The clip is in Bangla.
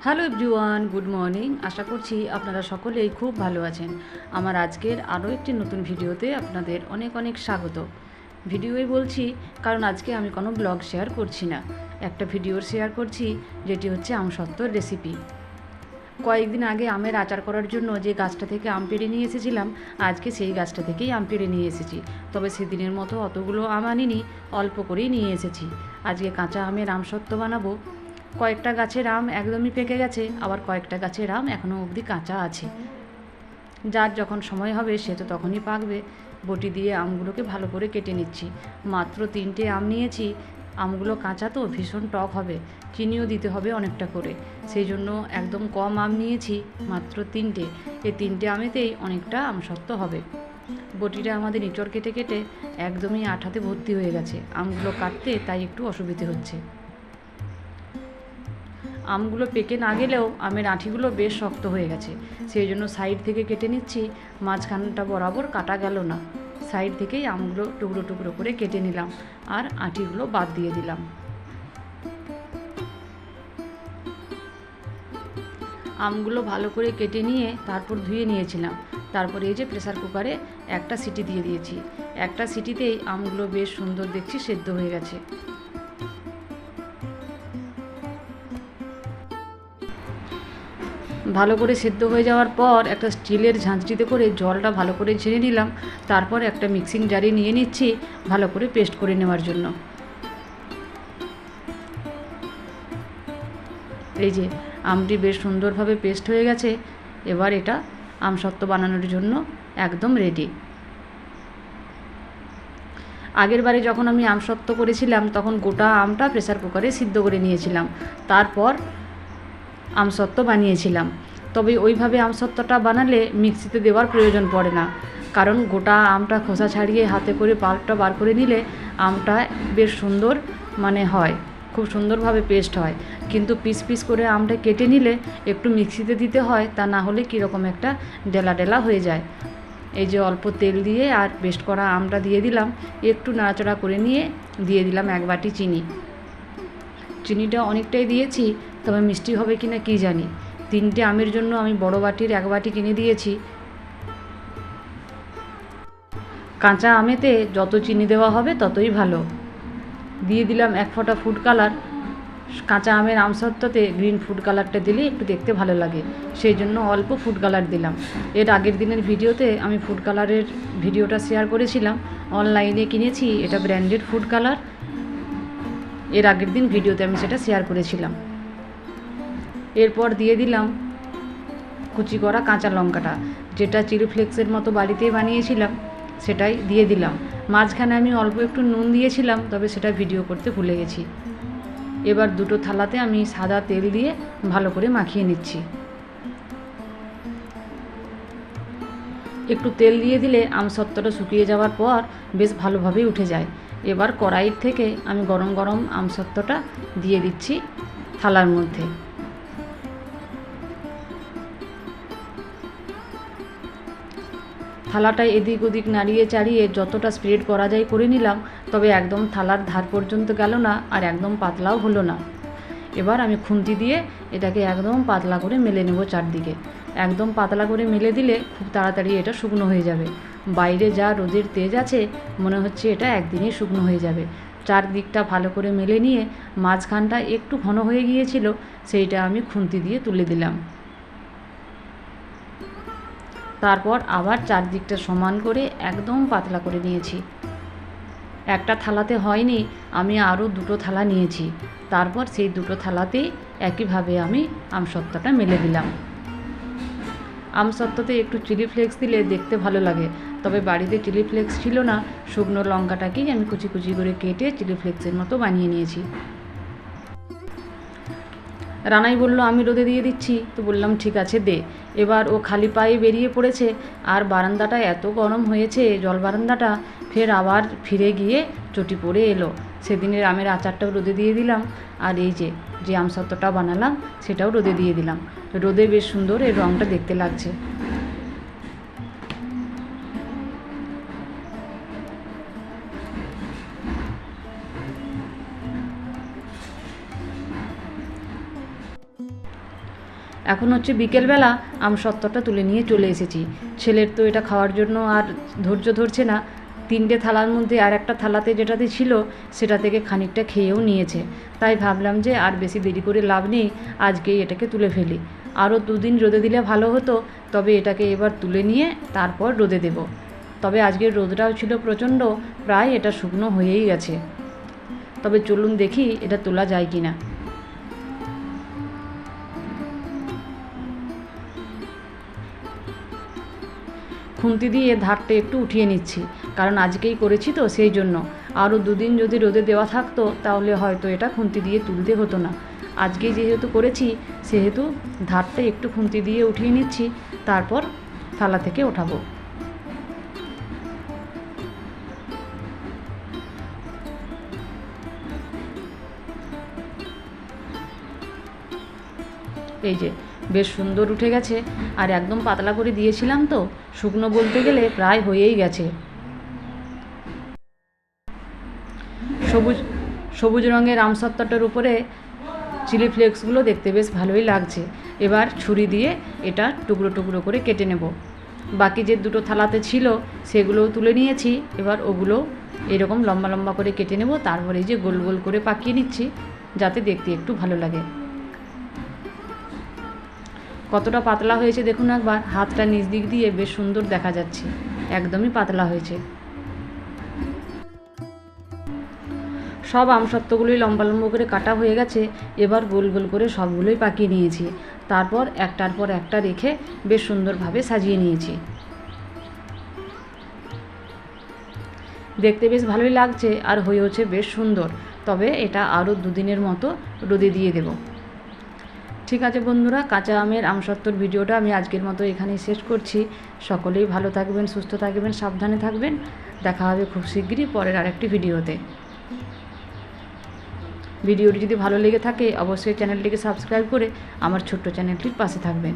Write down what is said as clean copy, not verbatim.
Hello everyone, good morning. আশা করছি আপনারা সকলেই খুব ভালো আছেন। আমার আজকের আরও একটি নতুন ভিডিওতে আপনাদের অনেক অনেক স্বাগত। ভিডিওই বলছি কারণ আজকে আমি কোনো ব্লগ শেয়ার করছি না, একটা ভিডিও শেয়ার করছি যেটি হচ্ছে আমসত্ত্বর রেসিপি। কয়েকদিন আগে আমের আচার করার জন্য যে গাছটা থেকে আম পেড়ে নিয়ে এসেছিলাম, আজকে সেই গাছটা থেকেই আম পেড়ে নিয়ে এসেছি। তবে সেদিনের মতো অতগুলো আম আনিনি, অল্প করেই নিয়ে এসেছি। আজকে কাঁচা আমের আমসত্ত্ব বানাবো। কয়েকটা গাছের আম একদমই পেকে গেছে, আবার কয়েকটা গাছের আম এখনও অবধি কাঁচা আছে। যার যখন সময় হবে সে তো তখনই পাকবে। বটি দিয়ে আমগুলোকে ভালো করে কেটে নিচ্ছি। মাত্র 3টে আম নিয়েছি। আমগুলো কাঁচা তো ভীষণ টক হবে, চিনিও দিতে হবে অনেকটা করে, সেই জন্য একদম কম আম নিয়েছি, মাত্র 3টে। এই 3টে আমেতেই অনেকটা আমসত্ত্ব হবে। বটিটা আমাদের ইঁচড় কেটে কেটে একদমই আঠাতে ভর্তি হয়ে গেছে, আমগুলো কাটতে তাই একটু অসুবিধে হচ্ছে। আমগুলো পেকে না গেলেও আমের আঁঠিগুলো বেশ শক্ত হয়ে গেছে, সেই জন্য সাইড থেকে কেটে নিচ্ছি। মাঝখানটা বরাবর কাটা গেল না, সাইড থেকেই আমগুলো টুকরো টুকরো করে কেটে নিলাম আর আঁঠিগুলো বাদ দিয়ে দিলাম। আমগুলো ভালো করে কেটে নিয়ে তারপর ধুয়ে নিয়েছিলাম। তারপরে এই যে প্রেসার কুকারে একটা সিটি দিয়ে দিয়েছি। একটা সিটিতেই আমগুলো বেশ সুন্দর দেখছি সেদ্ধ হয়ে গেছে। ভালো করে সেদ্ধ হয়ে যাওয়ার পর একটা স্টিলের ঝাঁঝরিতে করে জলটা ভালো করে ঝেড়ে নিলাম। তারপর একটা মিক্সিং জারে নিয়ে নিচ্ছি ভালো করে পেস্ট করে নেওয়ার জন্য। এই যে আমটি বেশ সুন্দরভাবে পেস্ট হয়ে গেছে। এবার এটা আমসত্ত্ব বানানোর জন্য একদম রেডি। আগের বারে যখন আমি আমসত্ত্ব করেছিলাম তখন গোটা আমটা প্রেসার কুকারে সিদ্ধ করে নিয়েছিলাম, তারপর আমসত্ত্ব বানিয়েছিলাম। তবে ওইভাবে আমসত্ত্বটা বানালে মিক্সিতে দেওয়ার প্রয়োজন পড়ে না, কারণ গোটা আমটা খোসা ছাড়িয়ে হাতে করে পাল্পটা বার করে নিলে আমটা বেশ সুন্দর হয়, খুব সুন্দরভাবে পেস্ট হয়। কিন্তু পিস পিস করে আমটা কেটে নিলে একটু মিক্সিতে দিতে হয়, তা না হলে কীরকম একটা ডেলা ডেলা হয়ে যায়। এই যে অল্প তেল দিয়ে আর পেস্ট করা আমটা দিয়ে দিলাম, একটু নাড়াচাড়া করে নিয়ে দিয়ে দিলাম 1 বাটি চিনি। চিনিটা অনেকটাই দিয়েছি, তবে মিষ্টি হবে কিনা কী জানি। 3টে আমের জন্য আমি বড় বাটির 1 বাটি কিনে দিয়েছি। কাঁচা আমেতে যত চিনি দেওয়া হবে ততই ভালো। দিয়ে দিলাম 1 ফোঁটা ফুড কালার। কাঁচা আমের আমসত্ত্বতে গ্রিন ফুড কালারটা দিলে একটু দেখতে ভালো লাগে, সেই জন্য অল্প ফুড কালার দিলাম। এর আগের দিনের ভিডিওতে আমি ফুড কালারের ভিডিওটা শেয়ার করেছিলাম, অনলাইনে কিনেছি, এটা ব্র্যান্ডেড ফুড কালার। এর আগের দিন ভিডিওতে আমি সেটা শেয়ার করেছিলাম। এরপর দিয়ে দিলাম কুচি করা কাঁচা লঙ্কাটা, যেটা চিলি ফ্লেক্সের মতো বাড়িতেই বানিয়েছিলাম সেটাই দিয়ে দিলাম। মাঝখানে আমি অল্প একটু নুন দিয়েছিলাম, তবে সেটা ভিডিও করতে ভুলে গেছি। এবার দুটো থালাতে আমি সাদা তেল দিয়ে ভালো করে মাখিয়ে নিচ্ছি। একটু তেল দিয়ে দিলে আমসত্ত্বটা শুকিয়ে যাওয়ার পর বেশ ভালোভাবেই উঠে যায়। এবার কড়াইয়ের থেকে আমি গরম গরম আমসত্ত্বটা দিয়ে দিচ্ছি থালার মধ্যে। থালাটা এদিক ওদিক নাড়িয়ে চাড়িয়ে যতটা স্প্রেড করা যায় করে নিলাম, তবে একদম থালার ধার পর্যন্ত গেল না আর একদম পাতলাও হলো না। এবার আমি খুন্তি দিয়ে এটাকে একদম পাতলা করে মেলে নেব চারদিকে। একদম পাতলা করে মেলে দিলে খুব তাড়াতাড়ি এটা শুকনো হয়ে যাবে। বাইরে যা রোদের তেজ আছে, মনে হচ্ছে এটা একদিনেই শুকনো হয়ে যাবে। চারদিকটা ভালো করে মেলে নিয়ে মাঝখানটা একটু ঘন হয়ে গিয়েছিল, সেইটা আমি খুন্তি দিয়ে তুলে দিলাম। তারপর আবার চারদিকটা সমান করে একদম পাতলা করে নিয়েছি। একটা থালাতে হয়নি, আমি আরও 2টো থালা নিয়েছি। তারপর সেই 2টো থালাতেই একইভাবে আমি আমসত্ত্বটা মেলে দিলাম। আমসত্ত্বতে একটু চিলি ফ্লেক্স দিলে দেখতে ভালো লাগে, তবে বাড়িতে চিলি ফ্লেক্স ছিল না, শুকনো লঙ্কাটাকেই আমি কুচি কুচি করে কেটে চিলি ফ্লেক্সের মতো বানিয়ে নিয়েছি। রানাই বলল আমি রোদে দিয়ে দিচ্ছি, তো বললাম ঠিক আছে দে। এবার ও খালি পায়ে বেরিয়ে পড়েছে, আর বারান্দাটা এত গরম হয়েছে, জল বারান্দাটা, ফের আবার ফিরে গিয়ে চটি পড়ে এলো। সেদিনের আমের আচারটাও রোদে দিয়ে দিলাম, আর এই যে আমসত্ত্বটা বানালাম সেটাও রোদে দিয়ে দিলাম। রোদে বেশ সুন্দর এর রঙটা দেখতে লাগছে। এখন হচ্ছে বিকেলবেলা আমসত্ত্বটা তুলে নিয়ে চলে এসেছি। ছেলের তো এটা খাওয়ার জন্য আর ধৈর্য ধরছে না। 3টে থালার মধ্যে আর একটা থালাতে যেটাতে ছিল সেটা থেকে খানিকটা খেয়েও নিয়েছে। তাই ভাবলাম যে আর বেশি দেরি করে লাভ নেই, আজকেই এটাকে তুলে ফেলি। আরও 2 দিন রোদে দিলে ভালো হতো, তবে এটাকে এবার তুলে নিয়ে তারপর রোদে দেব। তবে আজকের রোদটাও ছিল প্রচণ্ড, প্রায় এটা শুকনো হয়েই গেছে। তবে চলুন দেখি এটা তোলা যায় কি না। খুন্তি দিয়ে ধারটা একটু উঠিয়ে নিচ্ছি, কারণ আজকেই করেছি তো সেই জন্য। আরও 2 দিন যদি রোদে দেওয়া থাকতো তাহলে হয়তো এটা খুন্তি দিয়ে তুলতে হতো না। আজকেই যেহেতু করেছি সেহেতু ধারটা একটু খুন্তি দিয়ে উঠিয়ে নিচ্ছি, তারপর থালা থেকে ওঠাবো। এই যে বেশ সুন্দর উঠে গেছে, আর একদম পাতলা করে দিয়েছিলাম তো, শুকনো বলতে গেলে প্রায় হয়েই গেছে। সবুজ সবুজ রঙের আমসত্ত্বটার উপরে চিলি ফ্লেক্সগুলো দেখতে বেশ ভালোই লাগছে। এবার ছুরি দিয়ে এটা টুকরো টুকরো করে কেটে নেব। বাকি যে 2টো থালাতে ছিল সেগুলোও তুলে নিয়েছি, এবার ওগুলো এরকম লম্বা লম্বা করে কেটে নেব। তারপরে এই যে গোল গোল করে পাকিয়ে নিচ্ছি, যাতে দেখতে একটু ভালো লাগে। কতটা পাতলা হয়েছে দেখুন একবার, হাতটা নিচ দিক দিয়ে বেশ সুন্দর দেখা যাচ্ছে, একদমই পাতলা হয়েছে। সব আমসত্ত্বগুলোই লম্বা লম্বা করে কাটা হয়ে গেছে। এবার গোল গোল করে সবগুলোই পাকিয়ে নিয়েছি, তারপর একটার পর একটা রেখে বেশ সুন্দরভাবে সাজিয়ে নিয়েছি। দেখতে বেশ ভালোই লাগছে আর হয়েওছে বেশ সুন্দর। তবে এটা আরও 2 দিনের মতো রোদে দিয়ে দেব। ঠিক আছে বন্ধুরা, কাঁচা আমের আমসত্ত্বর ভিডিওটা আমি আজকের মতো এখানেই শেষ করছি। সকলেই ভালো থাকবেন, সুস্থ থাকবেন, সাবধানে থাকবেন। দেখা হবে খুব শিগগিরই পরের আরেকটি ভিডিওতে। ভিডিওটি যদি ভালো লেগে থাকে অবশ্যই চ্যানেলটিকে সাবস্ক্রাইব করে আমার ছোট্ট চ্যানেলটির পাশে থাকবেন।